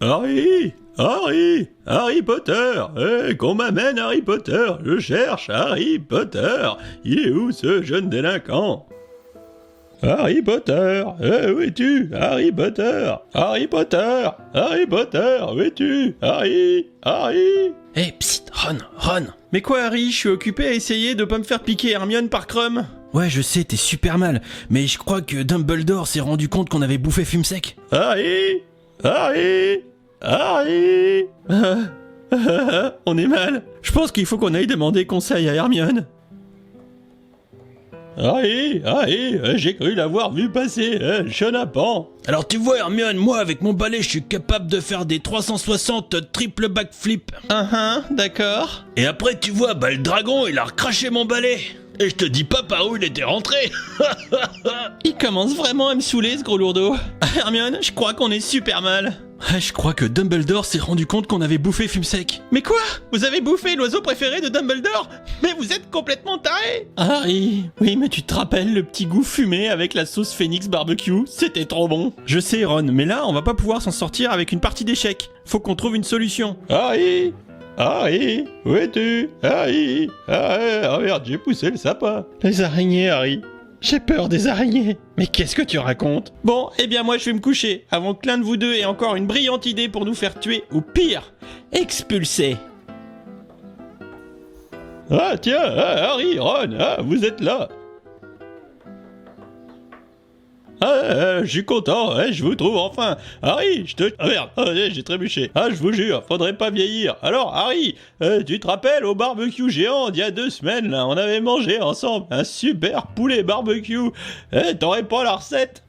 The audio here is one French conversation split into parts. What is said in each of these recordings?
Harry, Harry Potter, qu'on m'amène Harry Potter, je cherche Harry Potter, il est où ce jeune délinquant? Harry Potter, où es-tu? Harry Potter, Harry Potter, Harry Potter, où es-tu? Harry. Eh, psst, Ron. Mais quoi, Harry, je suis occupé à essayer de pas me faire piquer Hermione par Krum. Ouais, je sais, t'es super mal, mais je crois que Dumbledore s'est rendu compte qu'on avait bouffé fume sec. Harry. On est mal. Je pense qu'il faut qu'on aille demander conseil à Hermione. Harry, j'ai cru l'avoir vu passer, chenapan. Alors tu vois Hermione, moi avec mon balai je suis capable de faire des 360 triple backflip. D'accord. Et après tu vois, le dragon il a recraché mon balai. Et je te dis pas par où il était rentré. Il commence vraiment à me saouler ce gros lourdeau. Hermione, je crois qu'on est super mal. Je crois que Dumbledore s'est rendu compte qu'on avait bouffé fume sec. Mais quoi? Vous avez bouffé l'oiseau préféré de Dumbledore? Mais vous êtes complètement taré. Harry, oui mais tu te rappelles le petit goût fumé avec la sauce Phoenix barbecue? C'était trop bon. Je sais Ron, mais là on va pas pouvoir s'en sortir avec une partie d'échecs. Faut qu'on trouve une solution. Harry, où es-tu? Harry, oh merde, j'ai poussé le sapin. Les araignées, Harry. J'ai peur des araignées. Mais qu'est-ce que tu racontes? Bon, eh bien moi je vais me coucher, avant que l'un de vous deux ait encore une brillante idée pour nous faire tuer, ou pire, expulser. Ah tiens, Harry, Ron, vous êtes là. Je suis content, je vous trouve enfin. Harry, Ah merde, j'ai trébuché. Je vous jure, faudrait pas vieillir. Alors, Harry, tu te rappelles au barbecue géant d'il y a 2 semaines, là, on avait mangé ensemble un super poulet barbecue. T'aurais pas la recette?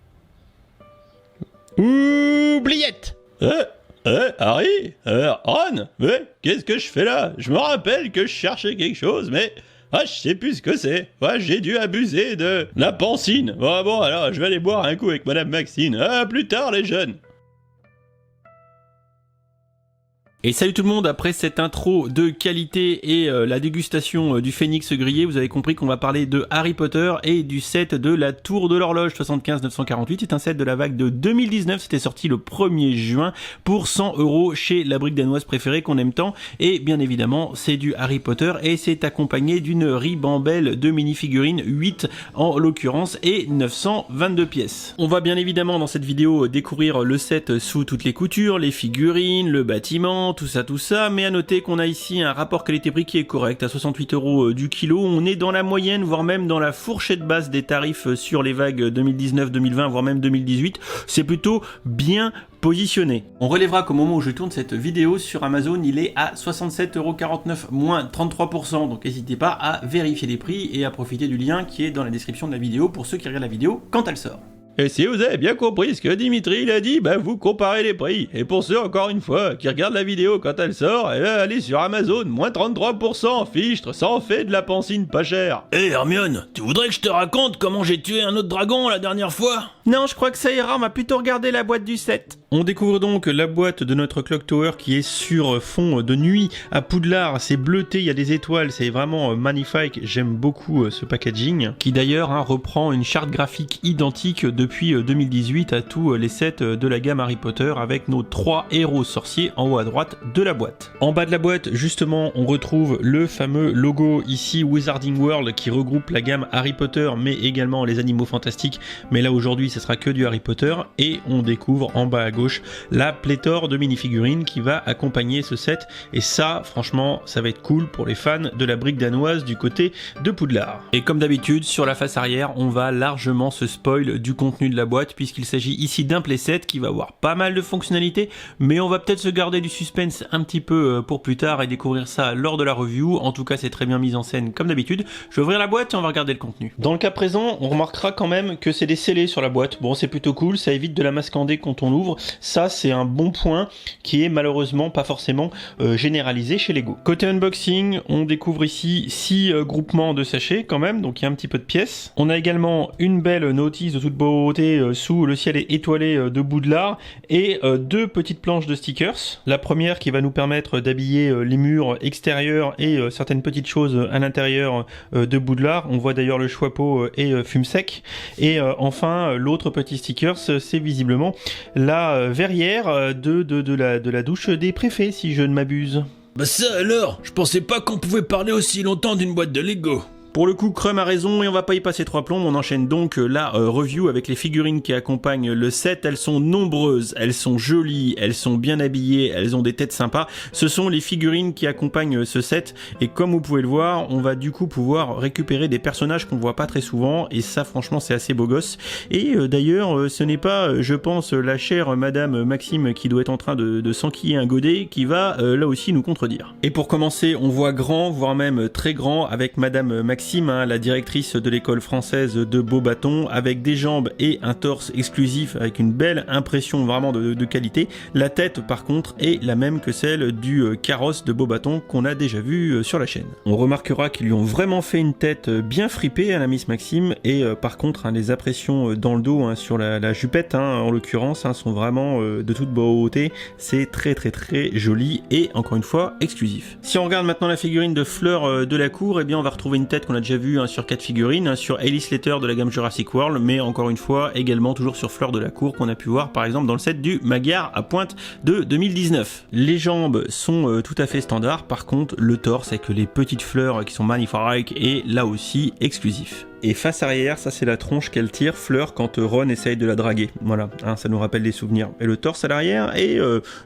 Oubliette. Harry, Ron, qu'est-ce que je fais là? Je me rappelle que je cherchais quelque chose, mais... je sais plus ce que c'est. J'ai dû abuser de la pancine. Bon, alors, je vais aller boire un coup avec Madame Maxine. À plus tard, les jeunes. Et salut tout le monde, après cette intro de qualité et la dégustation du phénix grillé, vous avez compris qu'on va parler de Harry Potter et du set de la Tour de l'Horloge 75-948. C'est un set de la vague de 2019, c'était sorti le 1er juin pour 100 € chez la brique danoise préférée qu'on aime tant. Et bien évidemment, c'est du Harry Potter et c'est accompagné d'une ribambelle de mini-figurines, 8 en l'occurrence, et 922 pièces. On va bien évidemment dans cette vidéo découvrir le set sous toutes les coutures, les figurines, le bâtiment, tout ça, mais à noter qu'on a ici un rapport qualité-prix qui est correct, à 68 € du kilo. On est dans la moyenne, voire même dans la fourchette basse des tarifs sur les vagues 2019, 2020, voire même 2018. C'est plutôt bien positionné. On relèvera qu'au moment où je tourne cette vidéo sur Amazon, il est à 67,49 €, moins 33%. Donc n'hésitez pas à vérifier les prix et à profiter du lien qui est dans la description de la vidéo pour ceux qui regardent la vidéo quand elle sort. Et si vous avez bien compris ce que Dimitri il a dit, vous comparez les prix. Et pour ceux, encore une fois, qui regardent la vidéo quand elle sort, allez sur Amazon, moins 33%, fichtre, ça en fait de la pancine pas chère. Hermione, tu voudrais que je te raconte comment j'ai tué un autre dragon la dernière fois? Non, je crois que ça ira, on va plutôt regarder la boîte du set. On découvre donc la boîte de notre Clock Tower qui est sur fond de nuit à Poudlard. C'est bleuté, il y a des étoiles, c'est vraiment magnifique. J'aime beaucoup ce packaging qui d'ailleurs reprend une charte graphique identique depuis 2018 à tous les sets de la gamme Harry Potter avec nos 3 héros sorciers en haut à droite de la boîte. En bas de la boîte, justement, on retrouve le fameux logo ici Wizarding World qui regroupe la gamme Harry Potter mais également les animaux fantastiques. Mais là aujourd'hui, ce sera que du Harry Potter et on découvre en bas à gauche la pléthore de minifigurines qui va accompagner ce set, et ça franchement ça va être cool pour les fans de la brique danoise du côté de Poudlard. Et comme d'habitude sur la face arrière on va largement se spoil du contenu de la boîte puisqu'il s'agit ici d'un playset qui va avoir pas mal de fonctionnalités, mais on va peut-être se garder du suspense un petit peu pour plus tard et découvrir ça lors de la review. En tout cas c'est très bien mis en scène comme d'habitude. Je vais ouvrir la boîte et on va regarder le contenu. Dans le cas présent on remarquera quand même que c'est des scellés sur la boîte. Bon c'est plutôt cool, ça évite de la mascander quand on l'ouvre. Ça c'est un bon point qui est malheureusement pas forcément généralisé chez Lego. Côté unboxing, on découvre ici 6 groupements de sachets quand même, donc il y a un petit peu de pièces. On a également une belle notice de toute beauté sous le ciel étoilé de Poudlard et 2 petites planches de stickers. La première qui va nous permettre d'habiller les murs extérieurs et certaines petites choses à l'intérieur de Poudlard. On voit d'ailleurs le Choixpeau et Fume Sec. Et enfin l'autre autre petit sticker, c'est visiblement la verrière de la douche des préfets, si je ne m'abuse. Bah ça alors, je pensais pas qu'on pouvait parler aussi longtemps d'une boîte de Lego. Pour le coup, Crum a raison et on va pas y passer 3 plombs. On enchaîne donc la review avec les figurines qui accompagnent le set. Elles sont nombreuses, elles sont jolies, elles sont bien habillées, elles ont des têtes sympas. Ce sont les figurines qui accompagnent ce set et comme vous pouvez le voir, on va du coup pouvoir récupérer des personnages qu'on voit pas très souvent et ça franchement c'est assez beau gosse. Et d'ailleurs ce n'est pas, je pense, la chère Madame Maxime qui doit être en train de s'enquiller un godet qui va là aussi nous contredire. Et pour commencer, on voit grand, voire même très grand avec Madame Maxime, la directrice de l'école française de Beaubaton, avec des jambes et un torse exclusif avec une belle impression vraiment de qualité. La tête par contre est la même que celle du carrosse de Beaubaton qu'on a déjà vu sur la chaîne. On remarquera qu'ils lui ont vraiment fait une tête bien fripée à la Miss Maxime et par contre les impressions dans le dos sur la jupette en l'occurrence sont vraiment de toute beauté. C'est très joli et encore une fois exclusif. Si on regarde maintenant la figurine de Fleur de la Cour, eh bien on va retrouver une tête qu'on a déjà vu sur 4 figurines, sur Alice Slater de la gamme Jurassic World, mais encore une fois également toujours sur Fleur de la Cour qu'on a pu voir par exemple dans le set du Magyar à pointe de 2019. Les jambes sont tout à fait standards, par contre le torse avec les petites fleurs qui sont magnifiques et là aussi exclusif. Et face arrière, ça c'est la tronche qu'elle tire, Fleur, quand Ron essaye de la draguer. Voilà, ça nous rappelle des souvenirs. Et le torse à l'arrière est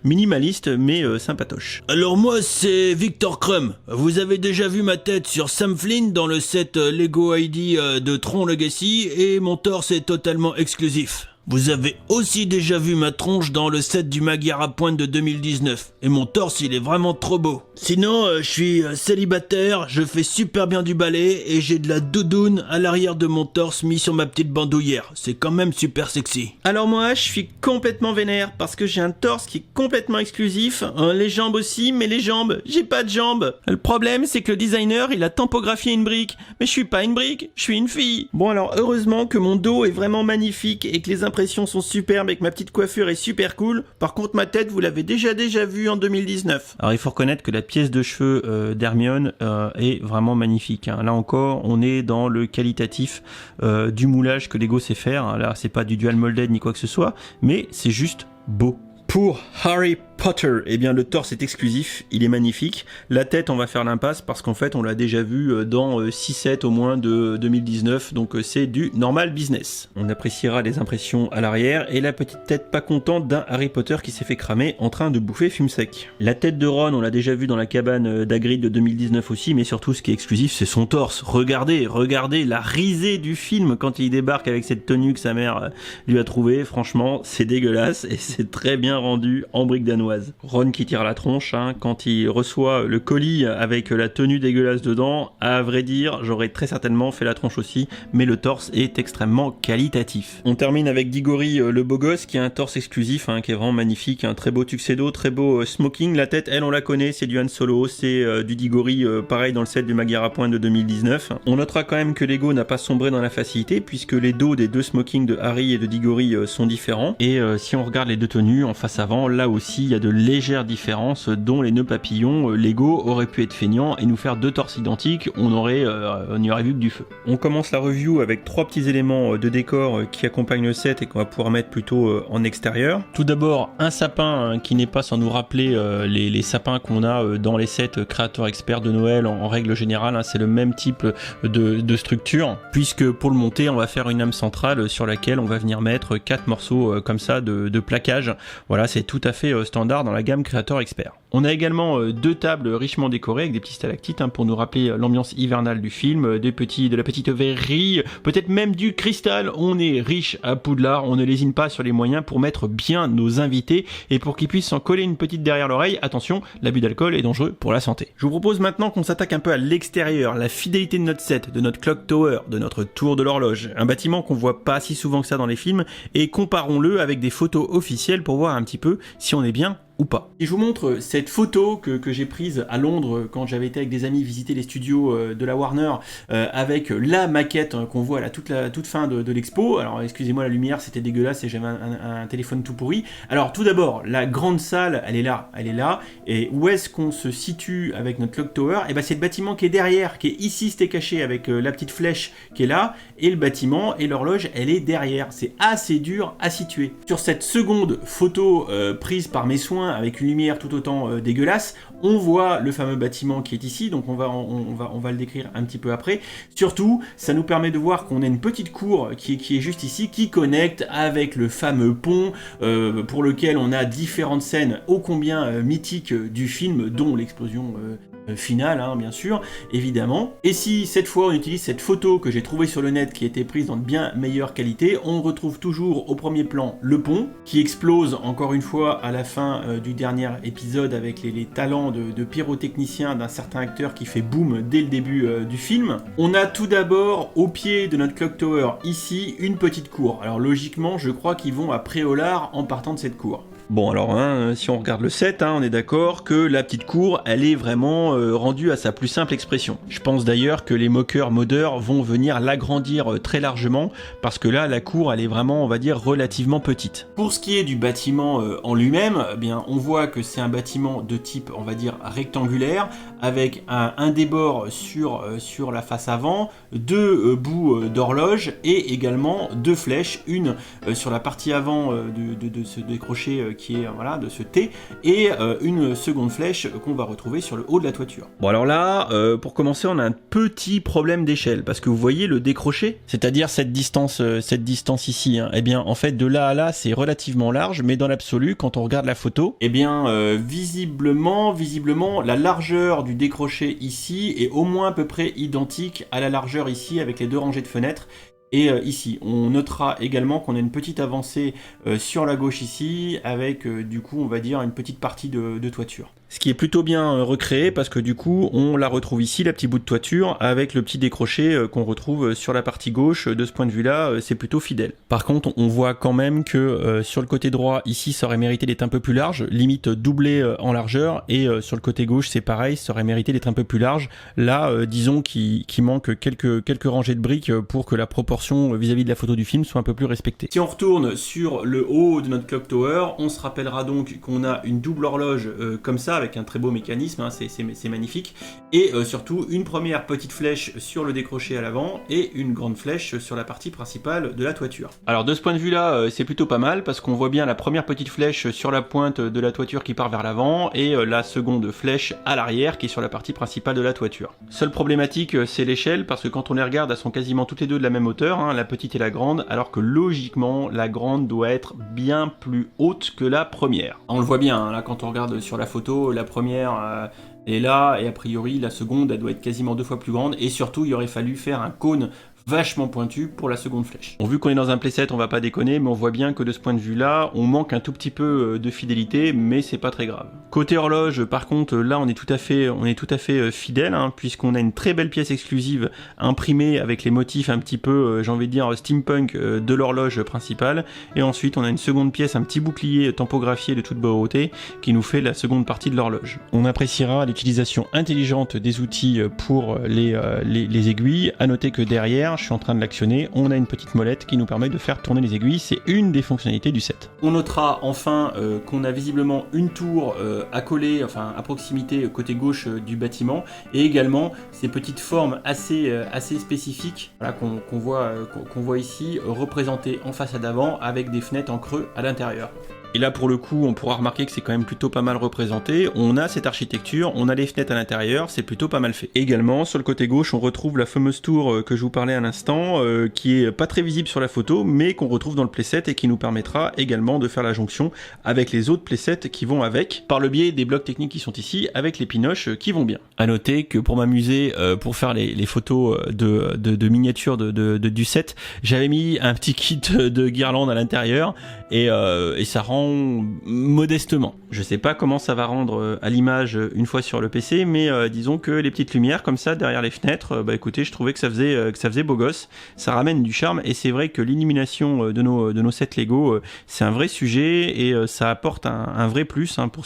minimaliste mais sympatoche. Alors moi c'est Victor Crum. Vous avez déjà vu ma tête sur Sam Flynn dans le set Lego ID de Tron Legacy et mon torse est totalement exclusif. Vous avez aussi déjà vu ma tronche dans le set du Magyar à pointe de 2019 et mon torse il est vraiment trop beau. Sinon je suis célibataire, je fais super bien du ballet et j'ai de la doudoune à l'arrière de mon torse mis sur ma petite bandoulière. C'est quand même super sexy. Alors moi je suis complètement vénère parce que j'ai un torse qui est complètement exclusif, les jambes aussi, mais les jambes, j'ai pas de jambes. Le problème c'est que le designer il a tampographié une brique, mais je suis pas une brique, je suis une fille. Bon alors heureusement que mon dos est vraiment magnifique et que les impressions sont superbes et que ma petite coiffure est super cool. Par contre ma tête vous l'avez déjà vue en 2019. Alors il faut reconnaître que la pièce de cheveux d'Hermione est vraiment magnifique. Là encore on est dans le qualitatif du moulage que Lego sait faire. Là c'est pas du dual molded ni quoi que ce soit, mais c'est juste beau. Pour Harry Potter, eh bien le torse est exclusif, il est magnifique. La tête, on va faire l'impasse parce qu'en fait on l'a déjà vu dans 6 sets au moins de 2019, donc c'est du normal business. On appréciera les impressions à l'arrière et la petite tête pas contente d'un Harry Potter qui s'est fait cramer en train de bouffer fume sec. La tête de Ron, on l'a déjà vu dans la cabane d'Hagrid de 2019 aussi, mais surtout ce qui est exclusif c'est son torse. Regardez la risée du film quand il débarque avec cette tenue que sa mère lui a trouvée. Franchement c'est dégueulasse et c'est très bien rendu en brique danoise. Ron qui tire la tronche quand il reçoit le colis avec la tenue dégueulasse dedans. À vrai dire, j'aurais très certainement fait la tronche aussi, mais le torse est extrêmement qualitatif. On termine avec Diggory le beau gosse qui a un torse exclusif qui est vraiment magnifique, un très beau tuxedo, très beau smoking. La tête, elle, on la connaît, c'est du Han Solo, c'est du Diggory pareil dans le set du Magyar à pointe de 2019. On notera quand même que Lego n'a pas sombré dans la facilité puisque les dos des deux smokings de Harry et de Diggory sont différents. Et si on regarde les deux tenues en face avant, là aussi il y a de légères différences, dont les nœuds papillons. Lego aurait pu être feignant et nous faire 2 torses identiques, on n'y aurait vu que du feu. On commence la review avec 3 petits éléments de décor qui accompagnent le set et qu'on va pouvoir mettre plutôt en extérieur. Tout d'abord un sapin qui n'est pas sans nous rappeler les sapins qu'on a dans les sets créateurs experts de Noël en règle générale, c'est le même type de structure, puisque pour le monter on va faire une âme centrale sur laquelle on va venir mettre 4 morceaux comme ça de plaquage. Voilà, c'est tout à fait standard dans la gamme créateur expert. On a également 2 tables richement décorées avec des petits stalactites pour nous rappeler l'ambiance hivernale du film, de la petite verrerie, peut-être même du cristal. On est riche à Poudlard, on ne lésine pas sur les moyens pour mettre bien nos invités et pour qu'ils puissent s'en coller une petite derrière l'oreille. Attention, l'abus d'alcool est dangereux pour la santé. Je vous propose maintenant qu'on s'attaque un peu à l'extérieur, la fidélité de notre set, de notre clock tower, de notre tour de l'horloge, un bâtiment qu'on voit pas si souvent que ça dans les films, et comparons-le avec des photos officielles pour voir un petit peu si on est bien ou pas. Et je vous montre cette photo que j'ai prise à Londres quand j'avais été avec des amis visiter les studios de la Warner avec la maquette qu'on voit à la toute fin de l'expo. Alors excusez-moi, la lumière c'était dégueulasse et j'avais un téléphone tout pourri. Alors tout d'abord, la grande salle, elle est là. Et où est-ce qu'on se situe avec notre Clock Tower? Et ben c'est le bâtiment qui est derrière, qui est ici, c'était caché avec la petite flèche qui est là, et le bâtiment et l'horloge, elle est derrière. C'est assez dur à situer. Sur cette seconde photo prise par mes soins avec une lumière tout autant dégueulasse, on voit le fameux bâtiment qui est ici, donc on va le décrire un petit peu après. Surtout, ça nous permet de voir qu'on a une petite cour qui est juste ici, qui connecte avec le fameux pont pour lequel on a différentes scènes ô combien mythiques du film, dont l'explosion finale, hein, bien sûr, évidemment. Et si cette fois on utilise cette photo que j'ai trouvée sur le net qui a été prise dans de bien meilleure qualité, on retrouve toujours au premier plan le pont qui explose encore une fois à la fin du dernier épisode avec les talents de pyrotechnicien d'un certain acteur qui fait boum dès le début du film. On a tout d'abord au pied de notre Clock Tower ici une petite cour. Alors logiquement je crois qu'ils vont à Préolard en partant de cette cour. Bon alors, si on regarde le set, on est d'accord que la petite cour, elle est vraiment rendue à sa plus simple expression. Je pense d'ailleurs que les modeurs vont venir l'agrandir très largement, parce que là, la cour, elle est vraiment, on va dire, relativement petite. Pour ce qui est du bâtiment en lui-même, eh bien, on voit que c'est un bâtiment de type, on va dire, rectangulaire, avec un débord sur la face avant, deux bouts d'horloge, et également deux flèches, une sur la partie avant de ce décroché qui est de ce T, et une seconde flèche qu'on va retrouver sur le haut de la toiture. Bon alors là, pour commencer, on a un petit problème d'échelle, parce que vous voyez le décroché, c'est-à-dire cette distance ici, eh bien en fait de là à là c'est relativement large, mais dans l'absolu, quand on regarde la photo, eh bien visiblement la largeur du décroché ici est au moins à peu près identique à la largeur ici avec les deux rangées de fenêtres. Et ici, on notera également qu'on a une petite avancée sur la gauche ici, avec du coup, on va dire, une petite partie de toiture. Ce qui est plutôt bien recréé, parce que du coup, on la retrouve ici, la petite bout de toiture, avec le petit décroché qu'on retrouve sur la partie gauche. De ce point de vue-là, c'est plutôt fidèle. Par contre, on voit quand même que sur le côté droit, ici, ça aurait mérité d'être un peu plus large, limite doublé en largeur, et sur le côté gauche, c'est pareil, ça aurait mérité d'être un peu plus large. Là, disons qu'il manque quelques rangées de briques pour que la proportion vis-à-vis de la photo du film soit un peu plus respectée. Si on retourne sur le haut de notre Clock Tower, on se rappellera donc qu'on a une double horloge comme ça, avec un très beau mécanisme, c'est magnifique, et surtout une première petite flèche sur le décroché à l'avant, et une grande flèche sur la partie principale de la toiture. Alors de ce point de vue-là, c'est plutôt pas mal, parce qu'on voit bien la première petite flèche sur la pointe de la toiture qui part vers l'avant, et la seconde flèche à l'arrière qui est sur la partie principale de la toiture. Seule problématique, c'est l'échelle, parce que quand on les regarde, elles sont quasiment toutes les deux de la même hauteur, la petite et la grande, alors que logiquement la grande doit être bien plus haute que la première. On le voit bien là quand on regarde sur la photo, la première est là, et a priori la seconde elle doit être quasiment 2 fois plus grande, et surtout il aurait fallu faire un cône vachement pointu pour la seconde flèche. Bon, vu qu'on est dans un playset, on va pas déconner, mais on voit bien que de ce point de vue-là, on manque un tout petit peu de fidélité, mais c'est pas très grave. Côté horloge, par contre, là, on est tout à fait fidèle, puisqu'on a une très belle pièce exclusive imprimée avec les motifs un petit peu, j'ai envie de dire, steampunk de l'horloge principale, et ensuite, on a une seconde pièce, un petit bouclier tampographié de toute beauté, qui nous fait la seconde partie de l'horloge. On appréciera l'utilisation intelligente des outils pour les aiguilles. À noter que derrière, je suis en train de l'actionner, on a une petite molette qui nous permet de faire tourner les aiguilles, c'est une des fonctionnalités du set. On notera enfin qu'on a visiblement une tour accolée, enfin à proximité côté gauche du bâtiment, et également ces petites formes assez spécifiques qu'on voit ici, représentées en façade avant avec des fenêtres en creux à l'intérieur. Et là pour le coup on pourra remarquer que c'est quand même plutôt pas mal représenté, on a cette architecture, on a les fenêtres à l'intérieur, c'est plutôt pas mal fait. Également sur le côté gauche on retrouve la fameuse tour que je vous parlais à l'instant, qui est pas très visible sur la photo mais qu'on retrouve dans le playset et qui nous permettra également de faire la jonction avec les autres playsets qui vont avec, par le biais des blocs techniques qui sont ici avec les pinoches qui vont bien. A noter que pour m'amuser, pour faire les photos de miniatures du set, j'avais mis un petit kit de guirlande à l'intérieur et ça rend modestement. Je sais pas comment ça va rendre à l'image une fois sur le PC, mais disons que les petites lumières comme ça derrière les fenêtres, bah écoutez, je trouvais que ça faisait beau gosse, ça ramène du charme, et c'est vrai que l'illumination de nos sets Lego, c'est un vrai sujet, et ça apporte un vrai plus pour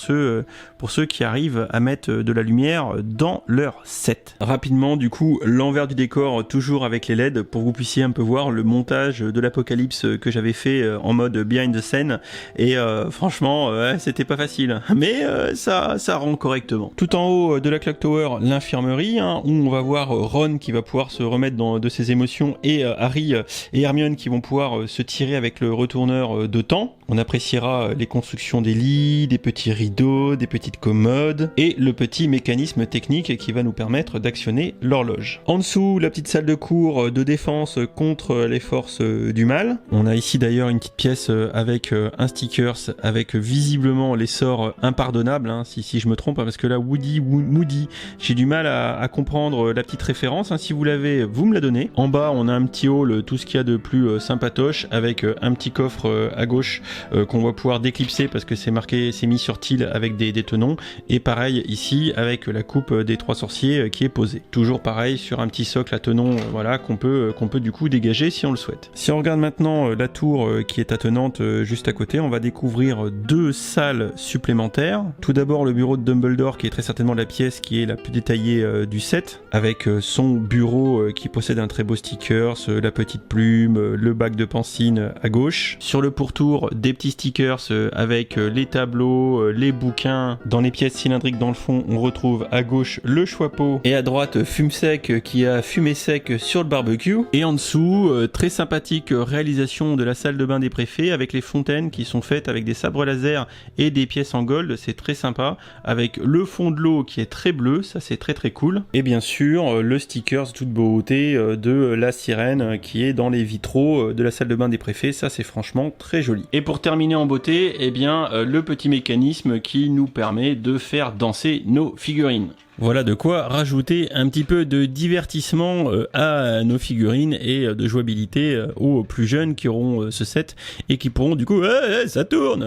ceux qui arrivent à mettre de la lumière dans leur set. Rapidement, du coup, l'envers du décor, toujours avec les LED, pour que vous puissiez un peu voir le montage de l'Apocalypse que j'avais fait en mode behind the scene, et franchement, c'était pas facile, mais ça rend correctement. Tout en haut de la Clock Tower, l'infirmerie, où on va voir Ron qui va pouvoir se remettre de ses émotions, et Harry et Hermione qui vont pouvoir se tirer avec le retourneur de temps. On appréciera les constructions des lits, des petits rideaux, des petites commodes, et le petit mécanisme technique qui va nous permettre d'actionner l'horloge. En dessous, la petite salle de cours de défense contre les forces du mal. On a ici d'ailleurs une petite pièce avec un stickers, avec visiblement les sorts impardonnables, si je me trompe, parce que là, Moody, j'ai du mal à comprendre la petite référence. Si vous l'avez, vous me la donnez. En bas, on a un petit hall, tout ce qu'il y a de plus sympatoche, avec un petit coffre à gauche qu'on va pouvoir déclipser parce que c'est mis sur til avec des tenons, et pareil ici avec la coupe des 3 sorciers qui est posée. Toujours pareil sur un petit socle à tenons, voilà, qu'on peut du coup dégager si on le souhaite. Si on regarde maintenant la tour qui est attenante juste à côté, on va découvrir 2 salles supplémentaires. Tout d'abord le bureau de Dumbledore, qui est très certainement la pièce qui est la plus détaillée du set, avec son bureau qui possède un très beau stickers, la petite plume, le bac de Pansine à gauche. Sur le pourtour, des petits stickers avec les tableaux, les bouquins. Dans les pièces cylindriques dans le fond, on retrouve à gauche le Choixpeau, et à droite Fume Sec qui a fumé sec sur le barbecue. Et en dessous, très sympathique réalisation de la salle de bain des préfets, avec les fontaines qui sont faites avec des sabres laser et des pièces en gold, c'est très sympa, avec le fond de l'eau qui est très bleu, ça c'est très très cool. Et bien sûr, le stickers toute beauté de la sirène qui est dans les vitraux de la salle de bain des préfets, ça c'est franchement très joli. Et pour terminer en beauté, eh bien, le petit mécanisme qui nous permet de faire danser nos figurines. Voilà de quoi rajouter un petit peu de divertissement à nos figurines et de jouabilité aux plus jeunes qui auront ce set et qui pourront du coup ça tourne,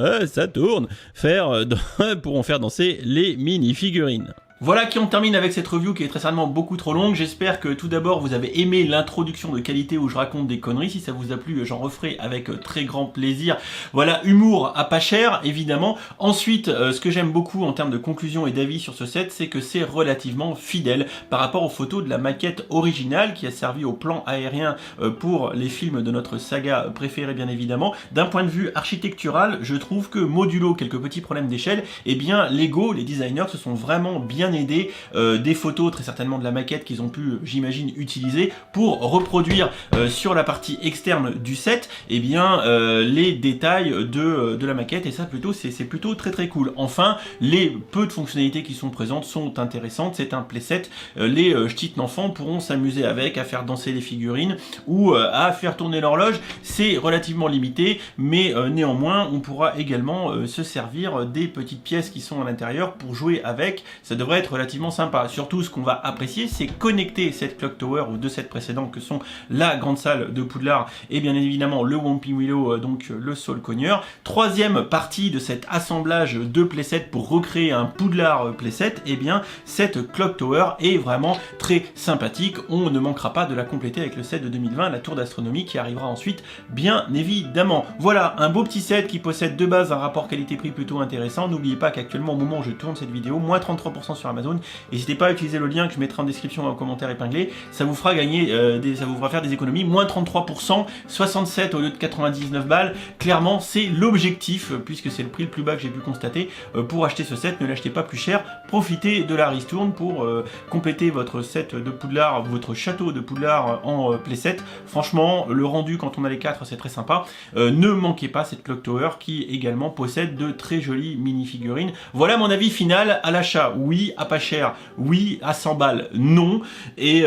pourront faire danser les mini-figurines. Voilà qui on termine avec cette review qui est très certainement beaucoup trop longue. J'espère que tout d'abord vous avez aimé l'introduction de qualité où je raconte des conneries. Si ça vous a plu, j'en referai avec très grand plaisir. Voilà, humour à pas cher évidemment. Ensuite, ce que j'aime beaucoup en termes de conclusion et d'avis sur ce set, c'est que c'est relativement fidèle par rapport aux photos de la maquette originale qui a servi au plan aérien pour les films de notre saga préférée bien évidemment. D'un point de vue architectural, je trouve que modulo quelques petits problèmes d'échelle, eh bien Lego, les designers se sont vraiment bien aidés des photos très certainement de la maquette qu'ils ont pu, j'imagine, utiliser pour reproduire sur la partie externe du set, eh bien les détails de la maquette, et ça plutôt c'est plutôt très très cool. Enfin, les peu de fonctionnalités qui sont présentes sont intéressantes, c'est un playset, les ch'tis d'enfants pourront s'amuser avec, à faire danser les figurines ou à faire tourner l'horloge, c'est relativement limité, mais néanmoins on pourra également se servir des petites pièces qui sont à l'intérieur pour jouer avec, ça devrait être relativement sympa. Surtout ce qu'on va apprécier, c'est connecter cette Clock Tower aux 2 sets précédents que sont la grande salle de Poudlard et bien évidemment le Whomping Willow, donc le Saule Cogneur. Troisième partie de cet assemblage de playsets pour recréer un Poudlard playset, et bien cette Clock Tower est vraiment très sympathique. On ne manquera pas de la compléter avec le set de 2020, la tour d'astronomie, qui arrivera ensuite bien évidemment. Voilà, un beau petit set qui possède de base un rapport qualité-prix plutôt intéressant. N'oubliez pas qu'actuellement au moment où je tourne cette vidéo, moins 33% sur Amazon. N'hésitez pas à utiliser le lien que je mettrai en description et en commentaire épinglé. Ça vous fera gagner, ça vous fera faire des économies. Moins 33%, 67 au lieu de 99 balles. Clairement, c'est l'objectif, puisque c'est le prix le plus bas que j'ai pu constater pour acheter ce set. Ne l'achetez pas plus cher. Profitez de la ristourne pour compléter votre set de Poudlard, votre château de Poudlard en playset. Franchement, le rendu quand on a les 4, c'est très sympa. Ne manquez pas cette Clock Tower qui également possède de très jolies mini-figurines. Voilà mon avis final à l'achat. Oui, à pas cher, oui, à 100 balles, non. Et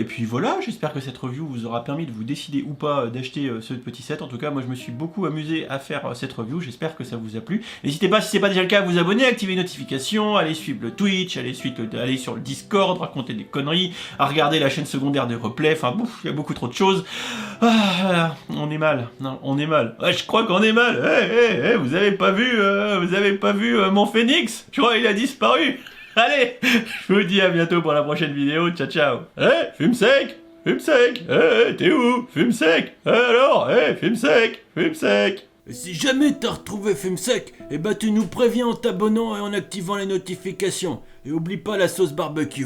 puis voilà, j'espère que cette review vous aura permis de vous décider ou pas d'acheter ce petit set. En tout cas, moi je me suis beaucoup amusé à faire cette review, j'espère que ça vous a plu. N'hésitez pas, si c'est pas déjà le cas, à vous abonner, activer les notifications, allez suivre le Twitch, allez sur le Discord, raconter des conneries, à regarder la chaîne secondaire des replays, enfin bouf, il y a beaucoup trop de choses. Ah, voilà, on est mal, non, on est mal. Ouais, je crois qu'on est mal. Vous avez pas vu mon phénix? Je crois qu'il a disparu. Allez, je vous dis à bientôt pour la prochaine vidéo, ciao ciao. Fume sec, t'es où? Fume sec, alors, fume sec. Et si jamais t'as retrouvé Fume Sec, eh ben tu nous préviens en t'abonnant et en activant les notifications. Et oublie pas la sauce barbecue.